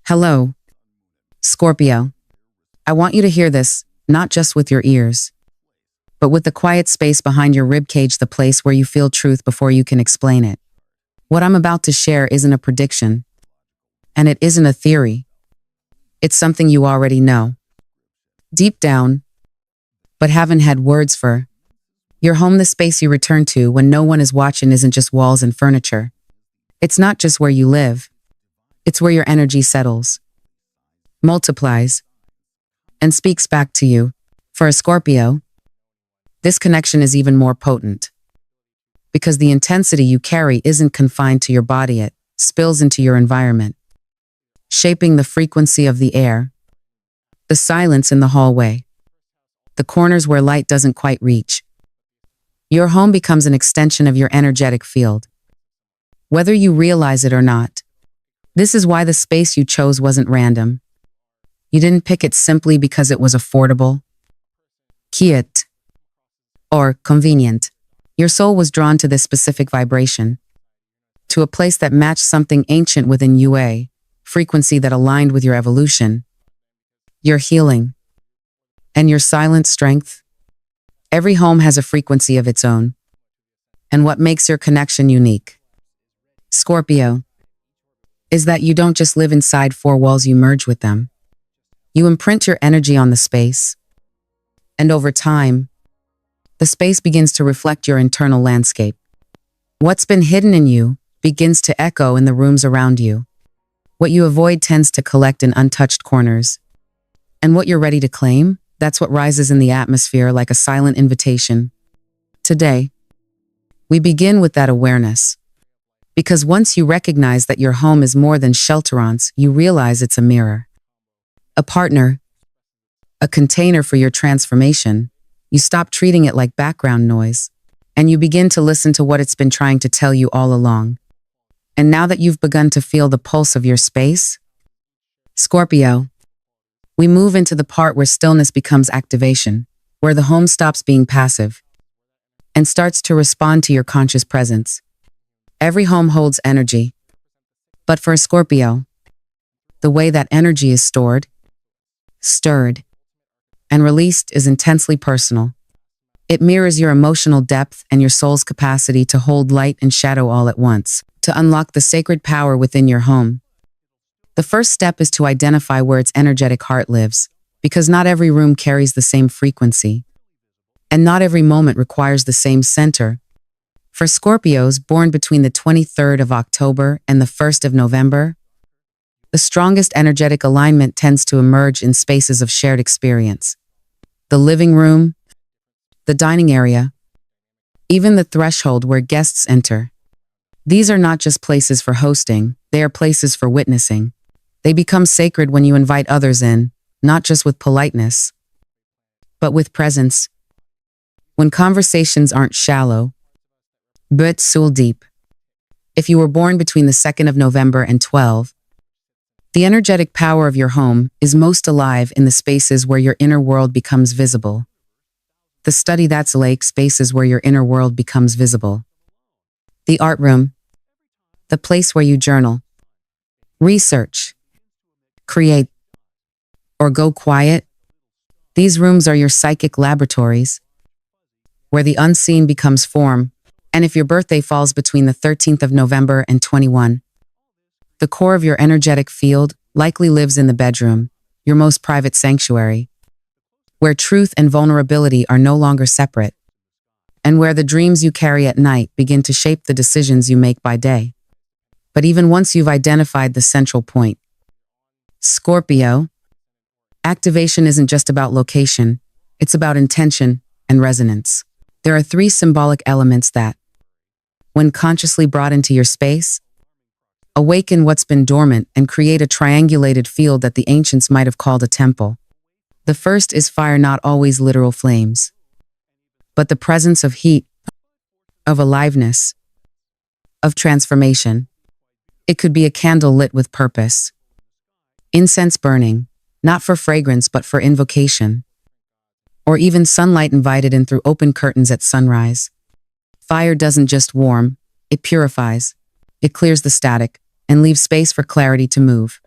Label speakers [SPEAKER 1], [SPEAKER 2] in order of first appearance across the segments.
[SPEAKER 1] Hello, Scorpio. I want you to hear this, not just with your ears, but with the quiet space behind your ribcage, the place where you feel truth before you can explain it. What I'm about to share isn't a prediction, and it isn't a theory. It's something you already know, deep down, but haven't had words for. Your home, the space you return to when no one is watching, isn't just walls and furniture. It's not just where you live. It's where your energy settles, multiplies, and speaks back to you. For a Scorpio, this connection is even more potent because the intensity you carry isn't confined to your body, it spills into your environment, shaping the frequency of the air, the silence in the hallway, the corners where light doesn't quite reach. Your home becomes an extension of your energetic field, whether you realize it or not. This is why the space you chose wasn't random. You didn't pick it simply because it was affordable, cute, or convenient. Your soul was drawn to this specific vibration, to a place that matched something ancient within you, a frequency that aligned with your evolution, your healing, and your silent strength. Every home has a frequency of its own, and what makes your connection unique, Scorpio, is that you don't just live inside four walls, you merge with them. You imprint your energy on the space, and over time, the space begins to reflect your internal landscape. What's been hidden in you begins to echo in the rooms around you. What you avoid tends to collect in untouched corners. And what you're ready to claim, that's what rises in the atmosphere like a silent invitation. Today, we begin with that awareness. Because once you recognize that your home is more than shelterance, you realize it's a mirror, a partner, a container for your transformation. You stop treating it like background noise, and you begin to listen to what it's been trying to tell you all along. And now that you've begun to feel the pulse of your space, Scorpio, we move into the part where stillness becomes activation, where the home stops being passive and starts to respond to your conscious presence. Every home holds energy, but for a Scorpio, the way that energy is stored, stirred, and released is intensely personal. It mirrors your emotional depth and your soul's capacity to hold light and shadow all at once, to unlock the sacred power within your home. The first step is to identify where its energetic heart lives, because not every room carries the same frequency, and not every moment requires the same center. For Scorpios born between the 23rd of October and the 1st of November, the strongest energetic alignment tends to emerge in spaces of shared experience. The living room, the dining area, even the threshold where guests enter. These are not just places for hosting, they are places for witnessing. They become sacred when you invite others in, not just with politeness, but with presence. When conversations aren't shallow, but soul deep. If you were born between the 2nd of November and 12, the energetic power of your home is most alive in the spaces where your inner world becomes visible. The study that's like spaces where your inner world becomes visible. The art room, the place where you journal, research, create, or go quiet. These rooms are your psychic laboratories, where the unseen becomes form. And if your birthday falls between the 13th of November and 21, the core of your energetic field likely lives in the bedroom, your most private sanctuary, where truth and vulnerability are no longer separate, and where the dreams you carry at night begin to shape the decisions you make by day. But even once you've identified the central point, Scorpio, activation isn't just about location, it's about intention and resonance. There are 3 symbolic elements that, when consciously brought into your space, awaken what's been dormant and create a triangulated field that the ancients might have called a temple. The first is fire, not always literal flames, but the presence of heat, of aliveness, of transformation. It could be a candle lit with purpose, incense burning, not for fragrance but for invocation, or even sunlight invited in through open curtains at sunrise. Fire doesn't just warm, it purifies. It clears the static and leaves space for clarity to move.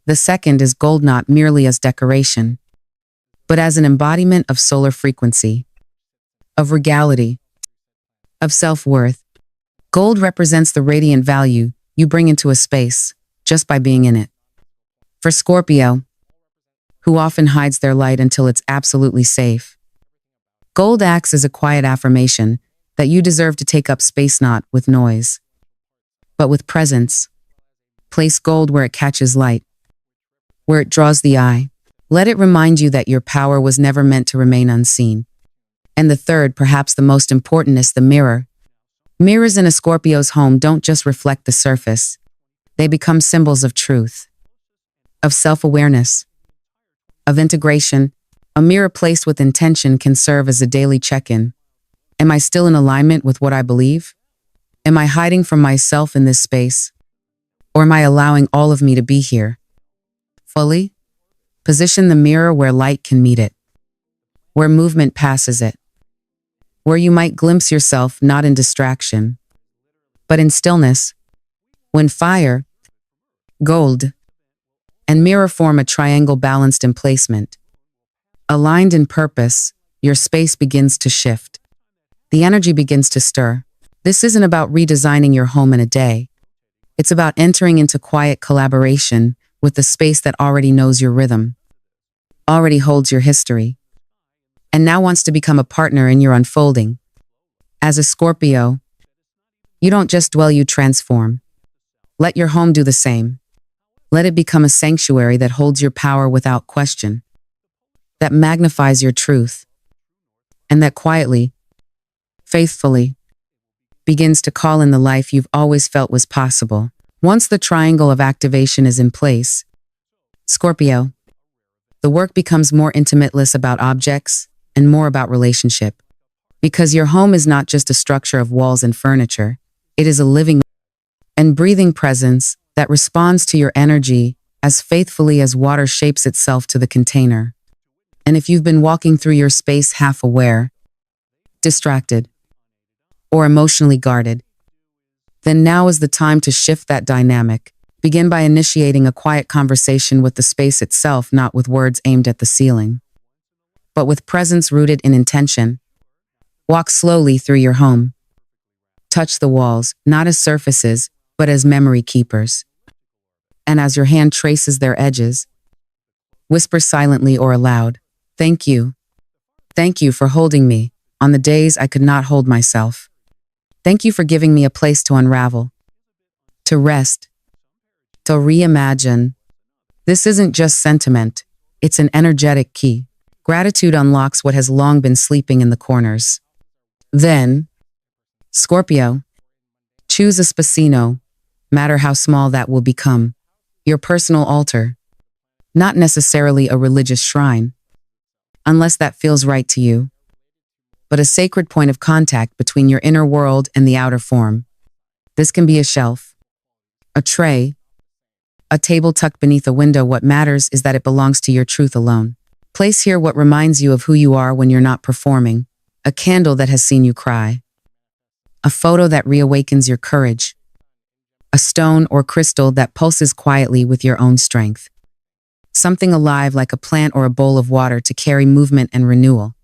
[SPEAKER 1] The second is gold not merely as decoration, but as an embodiment of solar frequency, of regality, of self-worth. Gold represents the radiant value you bring into a space just by being in it. For Scorpio, who often hides their light until it's absolutely safe, gold acts as a quiet affirmation that you deserve to take up space not with noise, but with presence. Place gold where it catches light, where it draws the eye. Let it remind you that your power was never meant to remain unseen. And the third, perhaps the most important, is the mirror. Mirrors in a Scorpio's home don't just reflect the surface. They become symbols of truth, of self-awareness, of integration. A mirror placed with intention can serve as a daily check-in. Am I still in alignment with what I believe? Am I hiding from myself in this space? Or am I allowing all of me to be here fully? Position the mirror where light can meet it, where movement passes it, where you might glimpse yourself not in distraction, but in stillness. When fire, gold, and mirror form a triangle balanced in placement, aligned in purpose, your space begins to shift. The energy begins to stir. This isn't about redesigning your home in a day. It's about entering into quiet collaboration with the space that already knows your rhythm, already holds your history, and now wants to become a partner in your unfolding. As a Scorpio, you don't just dwell, you transform. Let your home do the same. Let it become a sanctuary that holds your power without question, that magnifies your truth, and that quietly, faithfully, begins to call in the life you've always felt was possible. Once the triangle of activation is in place, Scorpio, the work becomes more intimate, less about objects and more about relationship. Because your home is not just a structure of walls and furniture, it is a living and breathing presence that responds to your energy as faithfully as water shapes itself to the container. And if you've been walking through your space half aware, distracted, or emotionally guarded, then now is the time to shift that dynamic. Begin by initiating a quiet conversation with the space itself, not with words aimed at the ceiling, but with presence rooted in intention. Walk slowly through your home. Touch the walls, not as surfaces, but as memory keepers. And as your hand traces their edges, whisper silently or aloud, "Thank you. Thank you for holding me on the days I could not hold myself. Thank you for giving me a place to unravel, to rest, to reimagine." This isn't just sentiment, it's an energetic key. Gratitude unlocks what has long been sleeping in the corners. Then, Scorpio, choose a spacino, matter how small that will become, your personal altar. Not necessarily a religious shrine, unless that feels right to you, but a sacred point of contact between your inner world and the outer form. This can be a shelf, a tray, a table tucked beneath a window. What matters is that it belongs to your truth alone. Place here what reminds you of who you are when you're not performing. A candle that has seen you cry. A photo that reawakens your courage. A stone or crystal that pulses quietly with your own strength. Something alive like a plant or a bowl of water to carry movement and renewal.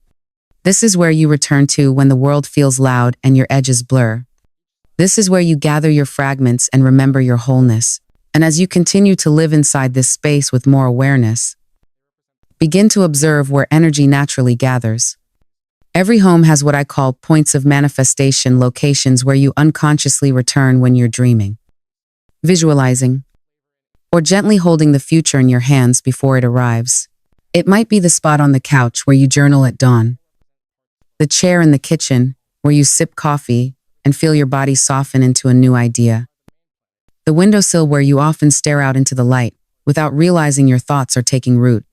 [SPEAKER 1] This is where you return to when the world feels loud and your edges blur. This is where you gather your fragments and remember your wholeness. And as you continue to live inside this space with more awareness, begin to observe where energy naturally gathers. Every home has what I call points of manifestation, locations where you unconsciously return when you're dreaming, visualizing, or gently holding the future in your hands before it arrives. It might be the spot on the couch where you journal at dawn, the chair in the kitchen where you sip coffee and feel your body soften into a new idea, the windowsill where you often stare out into the light without realizing your thoughts are taking root.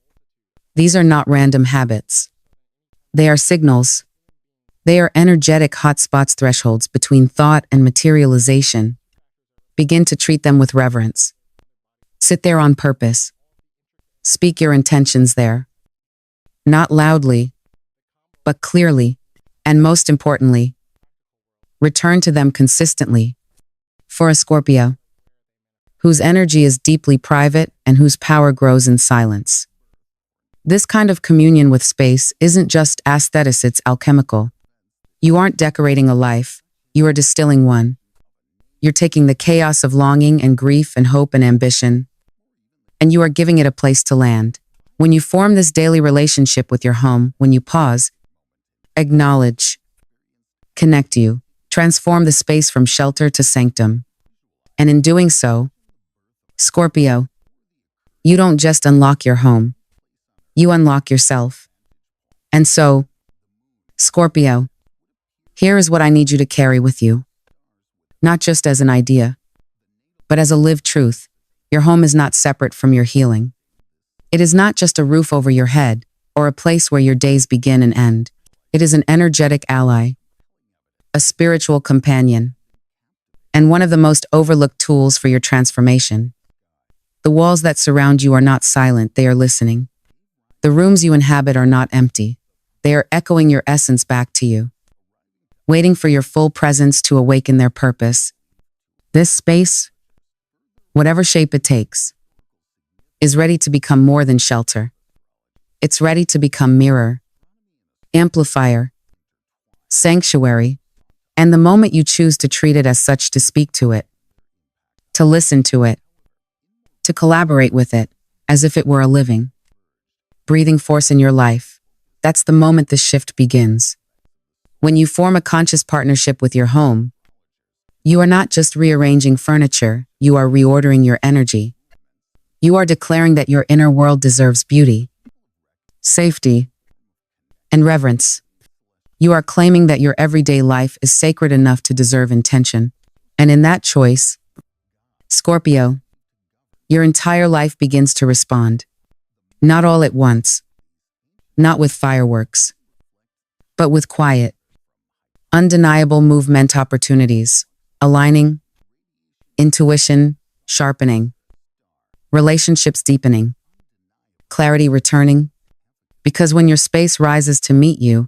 [SPEAKER 1] These are not random habits. They are signals. They are energetic hotspots, thresholds between thought and materialization. Begin to treat them with reverence. Sit there on purpose. Speak your intentions there. Not loudly, but clearly, and most importantly, return to them consistently. For a Scorpio, whose energy is deeply private and whose power grows in silence. This kind of communion with space isn't just aesthetics, it's alchemical. You aren't decorating a life, you are distilling one. You're taking the chaos of longing and grief and hope and ambition, and you are giving it a place to land. When you form this daily relationship with your home, when you pause, acknowledge, connect, you transform the space from shelter to sanctum. And in doing so, Scorpio, you don't just unlock your home, you unlock yourself. And so, Scorpio, here is what I need you to carry with you. Not just as an idea, but as a lived truth. Your home is not separate from your healing. It is not just a roof over your head or a place where your days begin and end. It is an energetic ally, a spiritual companion, and one of the most overlooked tools for your transformation. The walls that surround you are not silent, they are listening. The rooms you inhabit are not empty. They are echoing your essence back to you, waiting for your full presence to awaken their purpose. This space, whatever shape it takes, is ready to become more than shelter. It's ready to become mirror, amplifier, sanctuary, and the moment you choose to treat it as such, to speak to it, to listen to it, to collaborate with it, as if it were a living, breathing force in your life, that's the moment the shift begins. When you form a conscious partnership with your home, you are not just rearranging furniture, you are reordering your energy. You are declaring that your inner world deserves beauty, safety, and reverence. You are claiming that your everyday life is sacred enough to deserve intention. And in that choice, Scorpio, your entire life begins to respond. Not all at once, not with fireworks, but with quiet, undeniable movement opportunities, aligning, intuition sharpening, relationships deepening, clarity returning. Because when your space rises to meet you,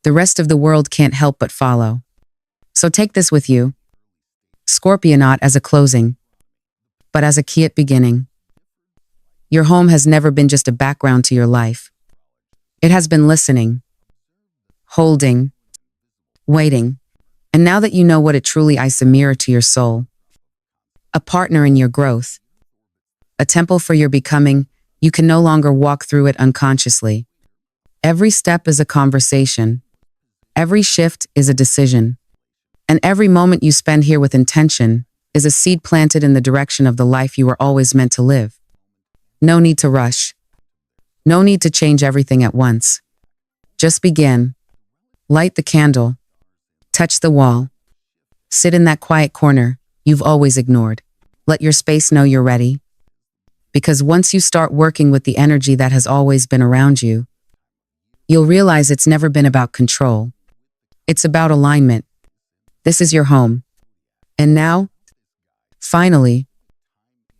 [SPEAKER 1] the rest of the world can't help but follow. So take this with you, Scorpio, not as a closing, but as a key at beginning. Your home has never been just a background to your life. It has been listening, holding, waiting. And now that you know what it truly is, a mirror to your soul, a partner in your growth, a temple for your becoming, you can no longer walk through it unconsciously. Every step is a conversation. Every shift is a decision. And every moment you spend here with intention is a seed planted in the direction of the life you were always meant to live. No need to rush. No need to change everything at once. Just begin. Light the candle. Touch the wall. Sit in that quiet corner you've always ignored. Let your space know you're ready. Because once you start working with the energy that has always been around you, you'll realize it's never been about control. It's about alignment. This is your home. And now, finally,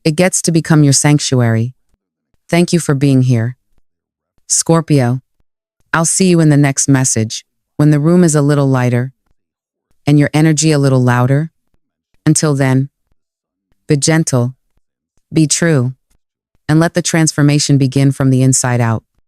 [SPEAKER 1] it gets to become your sanctuary. Thank you for being here, Scorpio. I'll see you in the next message, when the room is a little lighter and your energy a little louder. Until then, be gentle, be true, and let the transformation begin from the inside out.